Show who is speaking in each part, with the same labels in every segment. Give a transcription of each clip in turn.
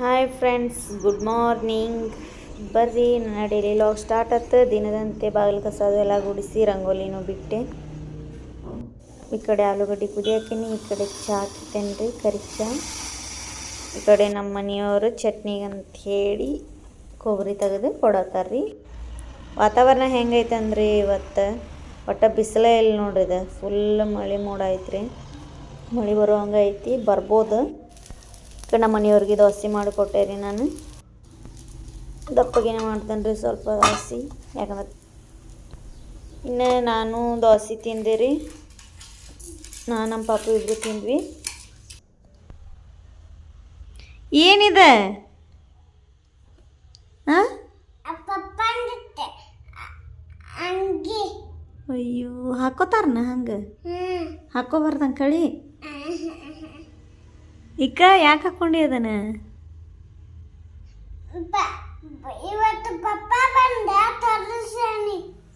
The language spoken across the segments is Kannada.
Speaker 1: Hi friends, good morning. ಬರ್ರಿ, ನನ್ನ ಡೈಲಿ ಲಾಗ್ ಸ್ಟಾರ್ಟ್ ಆಯ್ತು. ದಿನದಂತೆ ಬಾಗಿಲು ಕಸ ಎಲ್ಲ ಗುಡಿಸಿ ರಂಗೋಲಿನೂ ಬಿಟ್ಟೆ. ಈ ಕಡೆ ಆಲೂಗಡ್ಡೆ ಕುದಿಯಾಕಿನಿ, ಈ ಕಡೆ ಚಹಾ ಹಾಕಿತ್ತೇನೆ ರೀ, ಕರಿ ಚಹಾ. ಈ ಕಡೆ ನಮ್ಮ ಮನೆಯವರು ಚಟ್ನಿಗೆ ಅಂತ ಹೇಳಿ ಕೊಬ್ಬರಿ ತೆಗೆದು ಕೊಡತ್ತಾರ್ರಿ. ವಾತಾವರಣ ಹೆಂಗೈತೆ ಅಂದ್ರಿ ಇವತ್ತು ಒಟ್ಟು ಬಿಸಿಲೇ ಇಲ್ಲ ನೋಡ್ರಿ. ಇದು ಫುಲ್ ಮಳೆ ಮೋಡ ಐತ್ರಿ, ಮಳೆ ಬರೋ ಹಂಗೆ ಐತಿ, ಬರ್ಬೋದು. ನಮ್ಮ ಮನೆಯವ್ರಿಗೆ ದೋಸೆ ಮಾಡಿಕೊಟ್ಟೆ ರೀ. ನಾನು ದಪ್ಪಗೇನೆ ಮಾಡ್ತೇನೆ ರೀ, ಸ್ವಲ್ಪ ದೋಸೆ. ಯಾಕಂದ್ರೆ ಇನ್ನು ನಾನು ದೋಸೆ ತಿಂದೆ ರೀ, ನಮ್ಮ ಪಾಪು ಇಬ್ಬರು ತಿಂದ್ವಿ. ಏನಿದೆ? ಅಯ್ಯೋ, ಹಾಕೋತಾರನ ಹಂಗೆ? ಹಾಕೋಬಾರ್ದಂಗೆ ಕಳಿ. ಇಕ್ಕ ಯಾಕೆ ಹಾಕ್ಕೊಂಡಿ ಅದನ್ನ?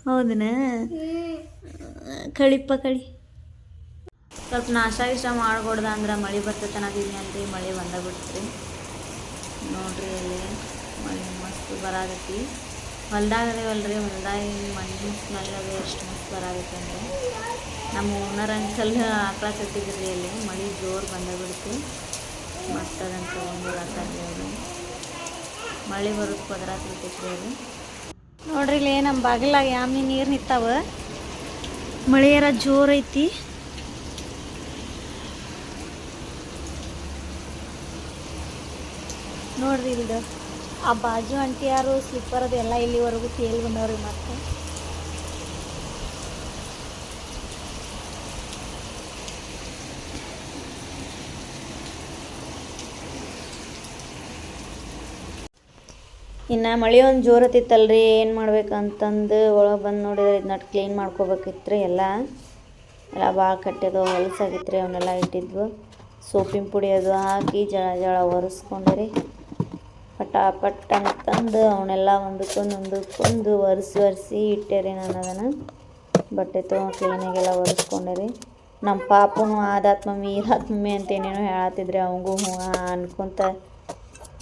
Speaker 1: ಹೌದನ? ಕಳಿಪ್ಪ ಕಳಿ. ಸ್ವಲ್ಪ ನಾಷ್ಟ ಇಷ್ಟ ಮಾಡ್ಕೊಡ್ದ ಅಂದ್ರೆ ಮಳೆ ಬರ್ತೈತೆ ಅನ್ನೋದಿದ್ನಿ ಅಲ್ರಿ, ಮಳೆ ಬಂದ ಬಿಡ್ತ್ರಿ. ನೋಡ್ರಿ ಅಲ್ಲಿ ಮಳೆ ಮಸ್ತ್ ಬರಾಗತ್ತಿ. ಹೊಲ್ದಾಗದೇವಲ್ರಿ, ಹೊಲ್ದಾಗ ಮಣ್ಣಿನ ಸ್ಮೆಲ್ ಅದು ಎಷ್ಟು ಮಸ್ತ್ ಬರಾಗತ್ತೆ ಅಂದರೆ. ನಮ್ಮ ಓನರ್ ಅಂಕಲ್ ಆಕಳ ಕಟ್ಟಿದ್ರಿ, ಅಲ್ಲಿ ಮಳೆ ಜೋರು ಬಂದ ಬಿಡ್ತು. ಮತ್ತು ಅದನ್ನು ತೊಗೊಂಡು ಬರತ್ತಾರ್ರಿ ಅವರು. ಮಳೆ ಬರೋದು ಪದರಾತ್ಬಿಟ್ಟೈತ್ರಿ ಅದು. ನೋಡ್ರಿ ಇಲ್ಲಿ ನಮ್ಮ ಬಾಗಿಲಾಗ ಯಾಮಿ ನೀರು ನಿಂತಾವ. ಮಳೆಯಾರ ಜೋರು ಐತಿ. ನೋಡ್ರಿ ಇಲ್ದ ಆ ಬಾಜು ಅಂಟಿ ಯಾರು ಸ್ಲಿಪ್ಪರ್ ಅದು ಎಲ್ಲ ಇಲ್ಲಿವರೆಗೂ ತೇಲ್ ಬಂದವ್ರಿ. ಮತ್ತೆ ಇನ್ನು ಮಳೆ ಒಂದು ಜೋರು ಹತ್ತಿತ್ತಲ್ರಿ, ಏನು ಮಾಡ್ಬೇಕಂತಂದು ಒಳಗೆ ಬಂದು ನೋಡಿದ್ರೆ ಇದನ್ನ ಕ್ಲೀನ್ ಮಾಡ್ಕೋಬೇಕಿತ್ತು ರೀ. ಎಲ್ಲ ಭಾಳ ಕಟ್ಟಿದ್ದು ಹೊಲಸಾಗಿತ್ತು ರೀ, ಅವನ್ನೆಲ್ಲ ಇಟ್ಟಿದ್ವು. ಸೋಪಿನ ಪುಡಿ ಅದು ಹಾಕಿ ಜಳ ಒರೆಸ್ಕೊಂಡ್ರಿ ಪಟ್ ಅಂತಂದು ಅವನ್ನೆಲ್ಲ ಒಂದಕ್ಕೊಂದು ಒರೆಸಿ ಇಟ್ಟೆ ರೀ. ನಾನು ಅದನ್ನು ಬಟ್ಟೆ ತೊಗೊಂಡು ಕ್ಲೀನಾಗೆಲ್ಲ ಒರೆಸ್ಕೊಂಡೆ ರೀ. ನಮ್ಮ ಪಾಪನು ಆದಾತ್ ಮಮ್ಮಿ ಅಂತ ಏನೇನೋ ಹೇಳತ್ತಿದ್ರಿ. ಅವಂಗೂ ಹ್ಞೂ ಅನ್ಕೊಂತ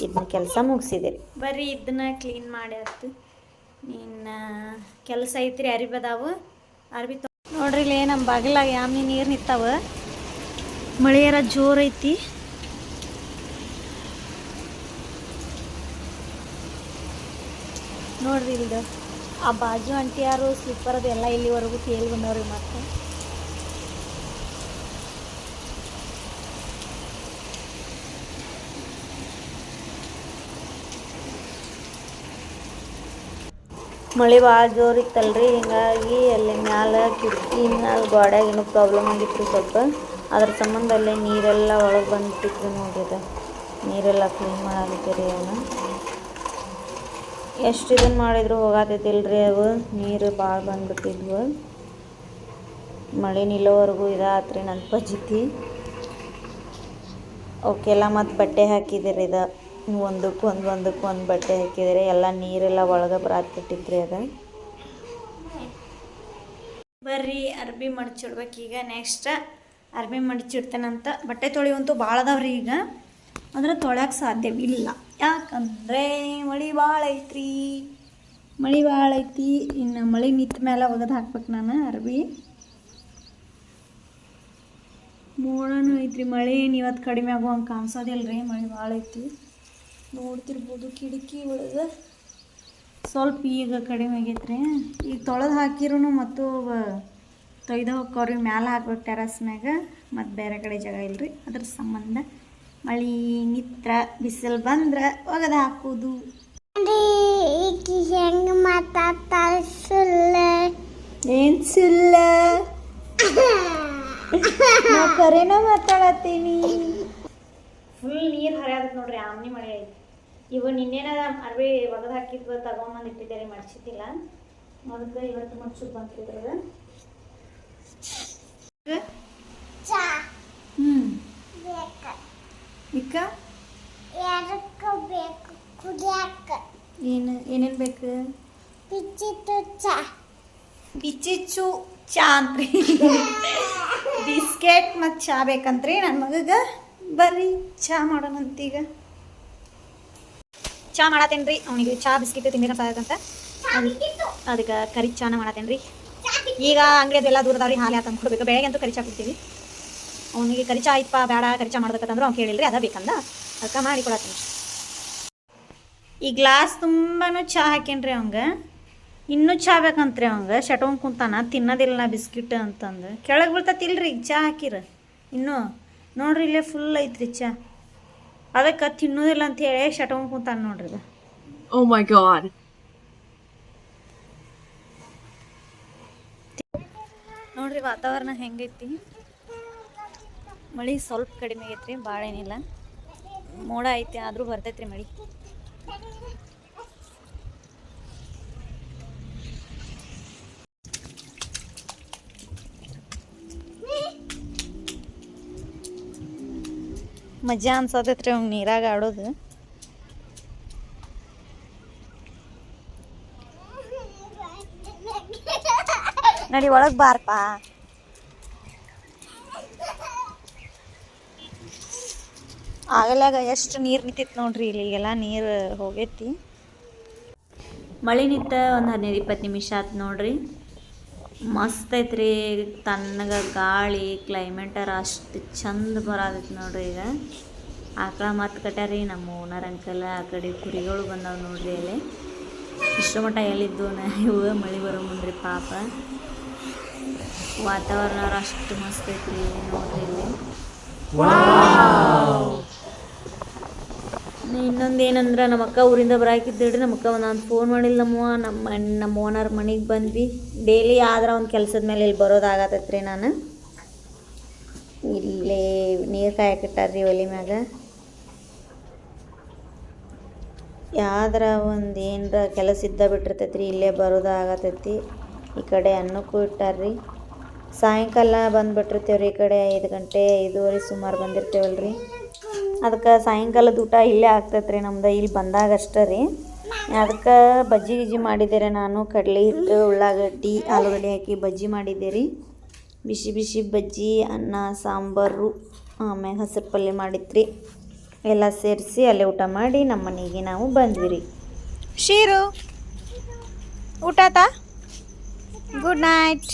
Speaker 1: ಇದನ್ನ ಕೆಲಸ ಮುಗಿಸಿದೆ ರೀ. ಬರ್ರಿ ಇದನ್ನ ಕ್ಲೀನ್ ಮಾಡಿ ಆಯ್ತು. ಇನ್ನು ಕೆಲಸ ಐತ್ರಿ, ಅರಿಬದಾವು ಅರ್ಬಿ ನೋಡ್ರಿ ಇಲ್ಲಿ ನಮ್ಮ ಬಾಗಿಲಾಗ ಯಾಮಿ ನೀರು ನಿಂತಾವ. ಮಳೆಯಾರ ಜೋರು ಐತಿ. ನೋಡ್ರಿ ಇಲ್ದ ಆ ಬಾಜು ಅಂಟಿ ಯಾರು ಸ್ಲಿಪ್ಪರ್ ಅದು ಎಲ್ಲ ಇಲ್ಲಿವರೆಗೂ ತೇಲ್ ಬಂದವ್ರಿ. ಮತ್ತೆ ಮಳೆ ಭಾಳ ಜೋರು ಇತ್ತಲ್ರಿ, ಹಿಂಗಾಗಿ ಅಲ್ಲಿ ಮ್ಯಾಲೆ ಕಿಟಕಿ ಮ್ಯಾಲೆ ಗೋಡ್ಯಾಗ ಏನೋ ಪ್ರಾಬ್ಲಮ್ ಆಗಿತ್ತು ಸ್ವಲ್ಪ. ಅದ್ರ ಸಂಬಂಧ ಅಲ್ಲೇ ನೀರೆಲ್ಲ ಒಳಗೆ ಬಂದುಬಿಟ್ಟಿತ್ತು ನೋಡ್ರಿ. ಇದು ನೀರೆಲ್ಲ ಕ್ಲೀನ್ ಮಾಡಾಕತ್ತೀರಿ. ಅವನ್ನ ಎಷ್ಟು ಇದನ್ನು ಮಾಡಿದ್ರು ಹೋಗಾತೈತಿಲ್ರಿ, ಅವು ನೀರು ಭಾಳ ಬಂದುಬಿಟ್ಟಿದ್ವು. ಮಳೆ ನಿಲ್ಲೋವರೆಗೂ ಇದಾತ್ರಿ ನನ್ನ ಪಜಿತಿ. ಅವಕ್ಕೆಲ್ಲ ಮತ್ತು ಬಟ್ಟೆ ಹಾಕಿದಿರಿ. ಇದು ಒಂದಕ್ಕೊಂದು ಬಟ್ಟೆ ಹಾಕಿದರೆ ಎಲ್ಲ ನೀರೆಲ್ಲ ಒಳಗೆ ಬರಾತ್ಬಿಟ್ಟಿದ್ರಿ. ಅದು ಬರ್ರಿ ಅರ್ಬಿ ಮಡಚಿಡ್ಬೇಕೀಗ. ನೆಕ್ಸ್ಟ್ ಅರ್ಬಿ ಮಡಚಿಡ್ತೇನಂತ. ಬಟ್ಟೆ ತೊಳೆಯುವಂತೂ ಭಾಳ ಅದಾವ್ರಿ ಈಗ, ಅಂದ್ರೆ ತೊಳ್ಯಾಕೆ ಸಾಧ್ಯವಿಲ್ಲ. ಯಾಕಂದರೆ ಮಳೆ ಭಾಳ ಐತ್ರಿ, ಮಳೆ ಭಾಳ ಐತಿ. ಇನ್ನು ಮಳೆ ನಿಂತ ಮೇಲೆ ಒಗೆದು ಹಾಕ್ಬೇಕು ನಾನು ಅರ್ಬಿ. ಮೋಡನೂ ಐತ್ರಿ, ಮಳೆ ಏನು ಇವತ್ತು ಕಡಿಮೆ ಆಗುವಂಗೆ ಕಾಣಿಸೋದಿಲ್ಲ ರೀ. ಮಳೆ ಭಾಳ ಐತಿ, ನೋಡ್ತಿರ್ಬೋದು ಕಿಟಕಿ ಒಳಗೆ. ಸ್ವಲ್ಪ ಈಗ ಕಡಿಮೆ ಆಗೈತ್ರಿ. ಈಗ ತೊಳೆದು ಹಾಕಿರೂ ಮತ್ತು ತೊಯ್ದು ಹೋಗ್ಕವ್ರಿ. ಮ್ಯಾಲೆ ಹಾಕ್ಬೇಕು ಟೆರಸ್ ಮ್ಯಾಗ, ಮತ್ತು ಬೇರೆ ಕಡೆ ಜಾಗ ಇಲ್ರಿ. ಅದ್ರ ಸಂಬಂಧ ಮಳೆ ನಿತ್ರ ಬಿಸಿಲು ಬಂದ್ರೆ ಒಗೆದು ಹಾಕೋದು. ಹೆಂಗೆ ಮಾತಾಡ್ತಾರೆ ಸುಳ್ಳ? ಏನು ಸುಳ್ಳ? ನಾ ಕರೆನೋ ಮಾತಾಡತ್ತೀನಿ. ಫುಲ್ ನೀರು ಹರಿಯಾದಕ್ಕೆ ನೋಡ್ರಿ, ಆಮ್ನಿ ಮಳೆ ಐತಿ. ಇವು ನಿನ್ನೇನ ಅರ್ಬಿ ಒಗೆದು ಹಾಕಿದ್ವು, ತಗೊಂಬಂದು ಇಟ್ಟಿದ್ದಾರೆ, ಮಡ್ಸಿದ್ದಿಲ್ಲ. ಅದಕ್ಕೆ ಇವತ್ತು ಮಡ್ಸೋದು ಬಂತಿದ್ರದ. ಇಕ್ಕ ಏನೇನು ಬೇಕು? ಬಿಚ್ಚಿಚ್ಚು ಚಾ ಅಂತ್ರಿ ಬಿಸ್ಕೆಟ್ ಮತ್ತು ಚಾ ಬೇಕಂತ್ರಿ ನನ್ನ ಮಗಗೆ. ಬರ್ರಿ ಚಾ ಮಾಡೋಣಂತೀಗ. ಚಾ ಮಾಡತ್ತೇನೆ ರೀ ಅವನಿಗೆ. ಚಾ ಬಿಸ್ಕಿಟ್ ತಿಂದಿನ ಸಾಕಂತ ಅದಕ್ಕೆ ಕರಿ ಚಾನ ಮಾಡತ್ತೇನೆ ರೀ. ಈಗ ಅಂಗಡಿಯದೆಲ್ಲ ದೂರದವ್ರಿ ಹಾಲು ತಂದು ಕೊಡ್ಬೇಕು. ಬೆಳಗ್ಗೆ ಅಂತೂ ಕರಿ ಚಾ ಕೊಡ್ತೀವಿ. ಅವನಿಗೆ ಕರಿ ಚಾ ಇಪ್ಪ ಬೇಡ ಕರಿ ಚಾ ಮಾಡ್ಬೇಕಂದ್ರೆ ಅವ್ನು ಕೇಳಿಲ್ರಿ ಅದ ಬೇಕಂದ ಅದಕ್ಕೆ ಮಾಡಿ ಕೊಡತ್ತೀನಿ. ಈ ಗ್ಲಾಸ್ ತುಂಬಾ ಚಹಾ ಹಾಕೇನ್ರಿ ಅವಂಗೆ. ಇನ್ನೂ ಚಹಾ ಬೇಕಂತ್ರಿ ಅವಂಗೆ. ಶಟೋನ್ ಕುಂತಾನ ತಿನ್ನೋದಿಲ್ಲ ನಾ ಬಿಸ್ಕಿಟ್ ಅಂತಂದು. ಕೆಳಗೆ ಬೀಳ್ತತಿಲ್ರಿ ಈಗ ಚಹಾ ಹಾಕಿರ. ಇನ್ನೂ ನೋಡ್ರಿ ಇಲ್ಲೇ ಫುಲ್ ಐತ್ರಿ ಚಹಾ. ಅದಕ್ಕೆ ತಿನ್ನೋದಿಲ್ಲ ಅಂತ ಹೇಳಿ ಶಟೋನ್ ಕುಂತಾನ ನೋಡ್ರಿ.
Speaker 2: Oh my god.
Speaker 1: ನೋಡ್ರಿ ವಾತಾವರಣ ಹೆಂಗೈತಿ. ಮಳೆ ಸ್ವಲ್ಪ ಕಡಿಮೆ ಆಗೈತ್ರಿ, ಭಾಳ ಏನಿಲ್ಲ. ಮೋಡ ಐತಿ ಆದರೂ ಬರ್ತೈತ್ರಿ ಮಳೆ. ಮಜಾ ಅನ್ಸತೈತ್ರಿ ಅವ್ನು ನೀರಾಗ ಆಡೋದು. ನಡಿ ಒಳಗೆ ಬಾರಪ್ಪ. ಆಗಲ್ಯಾಗ ಎಷ್ಟು ನೀರು ನಿಂತಿತ್ತು ನೋಡ್ರಿ. ಇಲ್ಲಿಗೆಲ್ಲ ನೀರು ಹೋಗೈತಿ. ಮಳೆ ನಿಂತ ಒಂದು 15-20 ನಿಮಿಷ ಆಯ್ತು ನೋಡ್ರಿ. ಮಸ್ತ್ ಐತ್ರಿ. ತಣ್ಣಗೆ ಗಾಳಿ ಕ್ಲೈಮೇಟರ್ ಅಷ್ಟು ಚಂದ ಬರತೈತಿ ನೋಡ್ರಿ. ಈಗ ಆಕಳ ಮತ್ತು ಕಟ್ಯಾರಿ ನಮ್ಮ ಓನರ್ ಅಂಕಲ್. ಆ ಕಡೆ ಕುರಿಗಳು ಬಂದಾವ ನೋಡ್ರಿ. ಅಲ್ಲಿ ಇಷ್ಟು ಮಟ್ಟ ಎಲ್ಲಿದ್ದು ಇವು ಮಳೆ ಬರೋ ಮುಂದ್ರಿ ಪಾಪ. ವಾತಾವರಣ ಅಷ್ಟು ಮಸ್ತ್ ಐತ್ರಿ ನೋಡ್ರಿ. ಇಲ್ಲಿ ಇನ್ನೊಂದು ಏನಂದ್ರೆ ನಮ್ಮ ಅಕ್ಕ ಊರಿಂದ ಬರಾಕಿದ್ದೇಳ್ರಿ. ನಮ್ಮ ಅಕ್ಕ ನಾನು ಫೋನ್ ಮಾಡಿಲ್ಲ ನಮ್ಮ ಓನರ್ ಮನೆಗೆ ಬಂದ್ವಿ. ಡೈಲಿ ಆದ್ರೆ ಒಂದು ಕೆಲಸದ ಮೇಲೆ ಇಲ್ಲಿ ಬರೋದಾಗತ್ತೈತ್ರಿ. ನಾನು ಇಲ್ಲೇ ನೀರು ಕಾಯಕ್ಕಿಟ್ಟಾರ್ರಿ ಒಲೆ ಮ್ಯಾಗ. ಯಾವ್ದಾರ ಒಂದು ಏನರ ಕೆಲಸ ಇದ್ದ ಬಿಟ್ಟಿರ್ತೈತ್ರಿ, ಇಲ್ಲೇ ಬರೋದಾಗತೈತಿ. ಈ ಕಡೆ ಅನ್ನಕ್ಕೂ ಇಟ್ಟಾರ್ರಿ. ಸಾಯಂಕಾಲ ಬಂದುಬಿಟ್ಟಿರ್ತೇವ್ರಿ. ಈ ಕಡೆ 5 ಗಂಟೆ 5:30 ಸುಮಾರು ಬಂದಿರ್ತೇವಲ್ರಿ. ಅದಕ್ಕೆ ಸಾಯಂಕಾಲದ ಊಟ ಇಲ್ಲೇ ಆಗ್ತೈತ್ರಿ ನಮ್ದು. ಇಲ್ಲಿ ಬಂದಾಗ ಅಷ್ಟೇ ರೀ. ಅದಕ್ಕೆ ಬಜ್ಜಿ ಗಿಜ್ಜಿ ಮಾಡಿದ್ದೇರೆ ನಾನು. ಕಡಲೆ ಹಿಟ್ಟು ಉಳ್ಳಾಗಡ್ಡಿ ಆಲೂಗಡ್ಡೆ ಹಾಕಿ ಬಜ್ಜಿ ಮಾಡಿದ್ದೆ ರೀ. ಬಿಸಿ ಬಿಸಿ ಬಜ್ಜಿ, ಅನ್ನ ಸಾಂಬಾರು, ಆಮೇಲೆ ಹಸಿರು ಪಲ್ಯ ಮಾಡಿದ್ರಿ. ಎಲ್ಲ ಸೇರಿಸಿ ಅಲ್ಲೇ ಊಟ ಮಾಡಿ ನಮ್ಮ ಮನೆಗೆ ನಾವು ಬಂದ್ವಿ ರೀ. ಶೀರು ಊಟ ಆತಾ? Good night.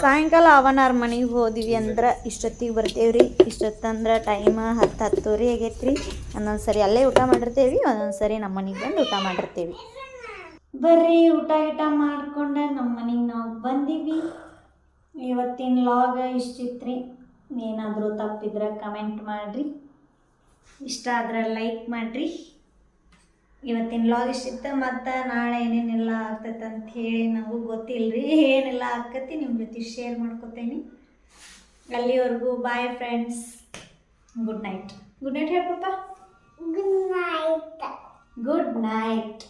Speaker 1: ಸಾಯಂಕಾಲ ಅವನಾರ ಮನೆಗೆ ಹೋದ್ವಿ ಅಂದ್ರೆ ಇಷ್ಟೊತ್ತಿಗೆ ಬರ್ತೇವ್ರಿ. ಇಷ್ಟೊತ್ತಂದ್ರೆ ಟೈಮ್ 10-10:30 ಆಗೈತ್ರಿ. ಒಂದೊಂದು ಸರಿ ಅಲ್ಲೇ ಊಟ ಮಾಡಿರ್ತೇವೆ, ಒಂದೊಂದು ಸರಿ ನಮ್ಮ ಮನೆಗೆ ಬಂದು ಊಟ ಮಾಡಿರ್ತೇವೆ. ಬರ್ರಿ ಊಟ ಮಾಡ್ಕೊಂಡು ನಮ್ಮ ಮನೆಗೆ ನಾವು ಬಂದೀವಿ. ಇವತ್ತಿನ ಲಾಗ್ ಇಷ್ಟಿತ್ರಿ. ಏನಾದರೂ ತಪ್ಪಿದ್ರೆ ಕಮೆಂಟ್ ಮಾಡಿರಿ. ಇಷ್ಟ ಆದ್ರೆ ಲೈಕ್ ಮಾಡಿರಿ. ಇವತ್ತಿನ ಲಾಗ್ ಇಷ್ಟಿತ್ತು. ಮತ್ತು ನಾಳೆ ಏನೇನೆಲ್ಲ ಆಗ್ತೈತೆ ಅಂತ ಹೇಳಿ ನನಗೂ ಗೊತ್ತಿಲ್ಲ ರೀ. ಏನೆಲ್ಲ ಆಕತಿ ನಿಮ್ಮ ಜೊತೆ ಶೇರ್ ಮಾಡ್ಕೊತೇನೆ. ಅಲ್ಲಿವರೆಗೂ bye friends. Good night. Good night ಹೇಳಪ್ಪ. Good night. Good night.